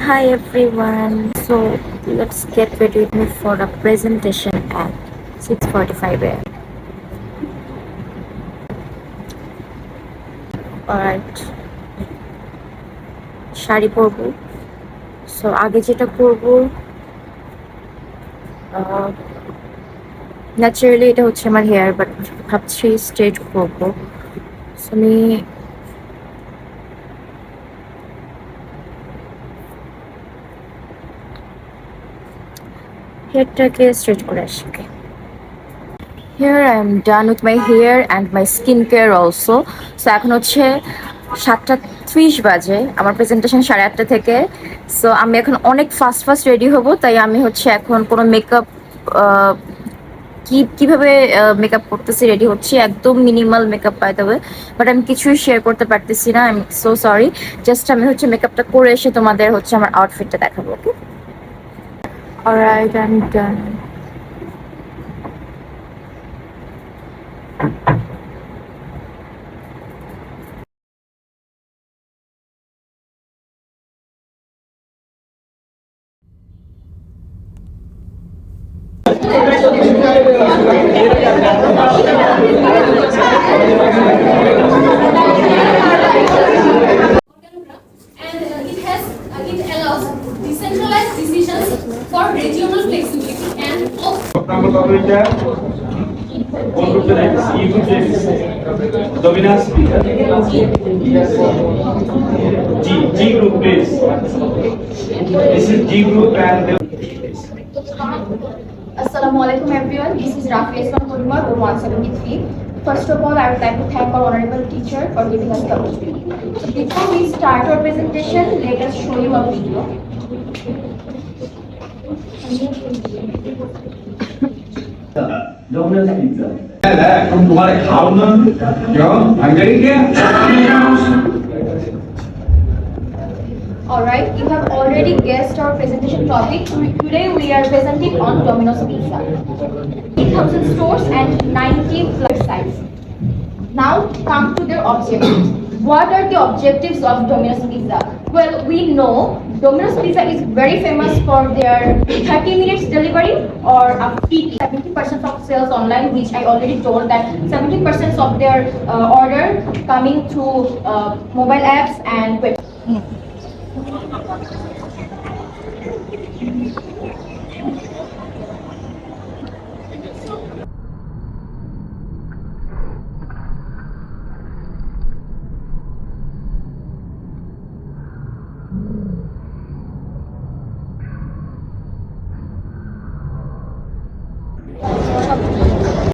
Hi everyone. So let's get ready with me for a presentation at 6:45 a.m. Alright, sari পরবো। So আগে যেটা করবো, naturally এটা হচ্ছে আমার হেয়ার, বাট ভাবছি স্ট্রেট করবো। সো আমি হেয়ারটাকে স্ট্রেট করে আসি। Here I am done with my hair and my skincare also. So এখন হচ্ছে 7:30 বাজে, আমার প্রেজেন্টেশন 8:30 থেকে। সো আমি এখন অনেক ফাস্ট ফাস্ট রেডি হব, তাই আমি হচ্ছে এখন কোনো মেকআপ কিভাবে মেকআপ করতেছি, রেডি হচ্ছি একদম minimal makeup by the way, but আমি কিছুই শেয়ার করতে পারতেছি না। I am so sorry. Just আমি হচ্ছে মেকআপটা করে এসে তোমাদের হচ্ছে আমার আউটফিটটা দেখাবো। Okay, alright, I am done. It allows decentralized decisions for regional flexibility and Dominance G group, please. This is G group and Assalamu alaikum everyone. This is Rafi Islam Kurma, room 173. First of all, I would like to thank our honorable teacher for giving us the opportunity. So before we start our presentation, let us show you a video. Dominance pizza. Không तुम्हारे खाओ ना, क्यों? Hungary क्या? Alright, you have already guessed our presentation topic. Today we are presenting on Domino's Pizza. 8,000 stores and 90 plus sites. Now come to their objectives. What are the objectives of Domino's Pizza? Well, we know Domino's Pizza is very famous for their 30 minutes delivery or a free 70% of sales online, which I already told that 70% of their order coming through mobile apps and web.